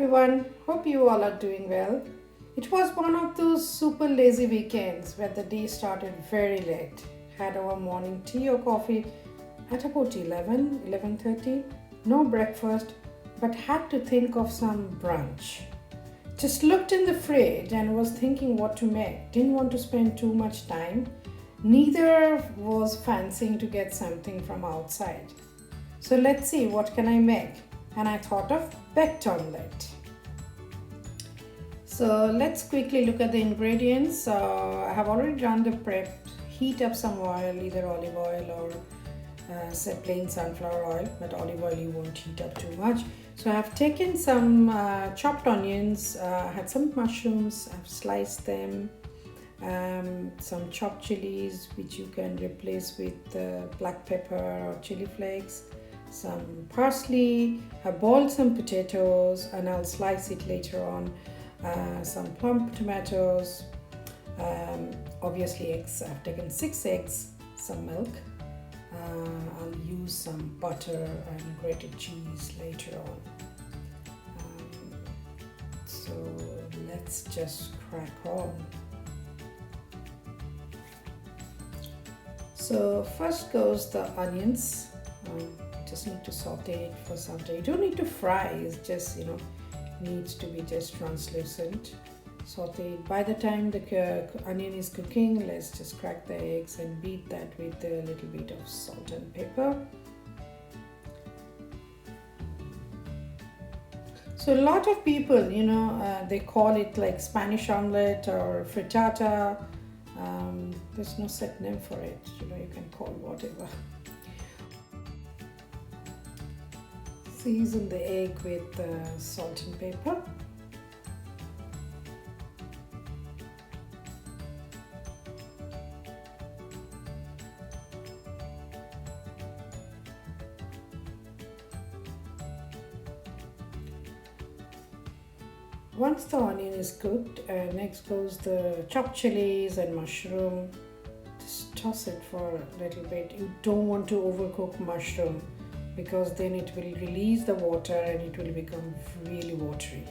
everyone, hope you all are doing well. It was one of those super lazy weekends where the day started very late. Had our morning tea or coffee at about 11:30. No breakfast, but had to think of some brunch. Just looked in the fridge and was thinking what to make. Didn't want to spend too much time. Neither was fancying to get something from outside. So let's see, what can I make? And I thought of baked omelette. So let's quickly look at the ingredients. I have already done the prep. Heat up some oil, either olive oil or say plain sunflower oil, but olive oil you won't heat up too much. So I have taken some chopped onions, I had some mushrooms, I've sliced them, some chopped chillies which you can replace with black pepper or chili flakes, some parsley. I boiled some potatoes and I'll slice it later on, some plum tomatoes, obviously eggs. I've taken 6 eggs, some milk. I'll use some butter and grated cheese later on. So let's just crack on. So first goes the onions. Just need to saute it for some time. You don't need to fry, it's just needs to be just translucent. Saute it. By the time the onion is cooking, let's just crack the eggs and beat that with a little bit of salt and pepper. So a lot of people, they call it like Spanish omelette or frittata. There's no set name for it. You can call whatever. Season the egg with salt and pepper. Once the onion is cooked, next goes the chopped chilies and mushroom. Just toss it for a little bit. You don't want to overcook mushroom because then it will release the water and it will become really watery.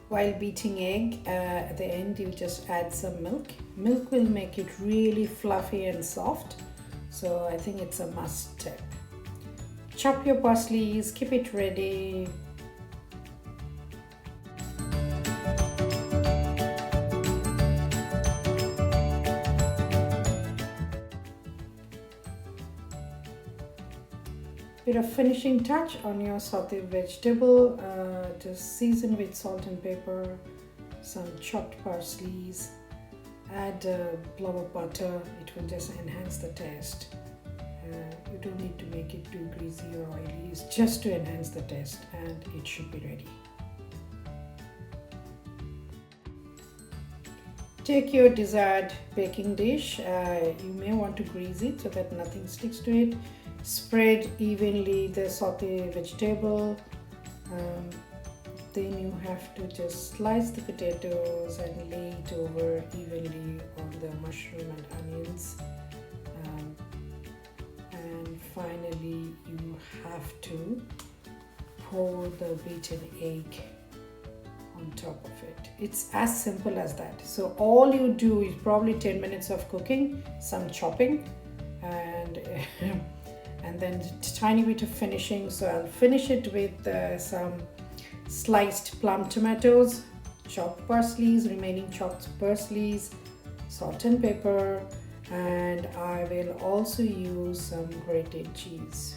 While beating egg, at the end you just add some milk. Milk will make it really fluffy and soft, so I think it's a must step. Chop your parsley, keep it ready. Bit of finishing touch on your sauteed vegetable. Just season with salt and pepper, some chopped parsleys, add a blob of butter. It will just enhance the taste. You don't need to make it too greasy or oily. It's just to enhance the taste and it should be ready. Take your desired baking dish. You may want to grease it so that nothing sticks to it. Spread evenly the sauteed vegetable. Then you have to just slice the potatoes and lay it over evenly on the mushroom and onions. And finally, you have to pour the beaten egg on top of it. It's as simple as that. So all you do is probably 10 minutes of cooking, some chopping, and then a tiny bit of finishing. So I'll finish it with some sliced plum tomatoes, chopped parsleys, remaining chopped parsleys, salt and pepper, and I will also use some grated cheese.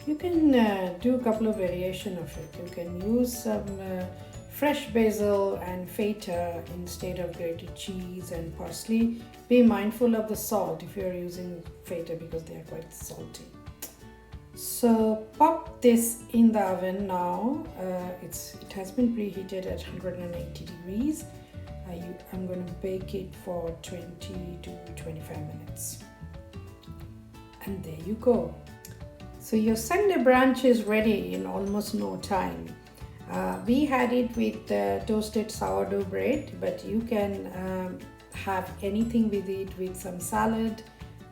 You can do a couple of variations of it. You can use some fresh basil and feta instead of grated cheese and parsley. Be mindful of the salt if you're using feta because they are quite salty. So pop this in the oven now. It has been preheated at 180 degrees. I'm going to bake it for 20 to 25 minutes. And there you go. So your Sunday brunch is ready in almost no time. We had it with toasted sourdough bread, but you can have anything with it, with some salad,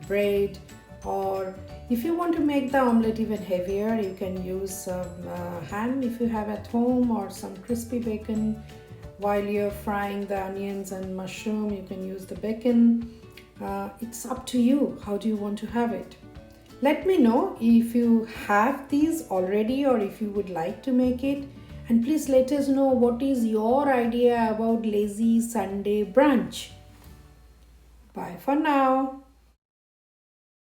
bread, or If you want to make the omelette even heavier, you can use some ham if you have at home, or some crispy bacon. While you're frying the onions and mushroom, you can use the bacon. It's up to you. How do you want to have it? Let me know if you have these already or if you would like to make it. And please let us know what is your idea about lazy Sunday brunch. Bye for now.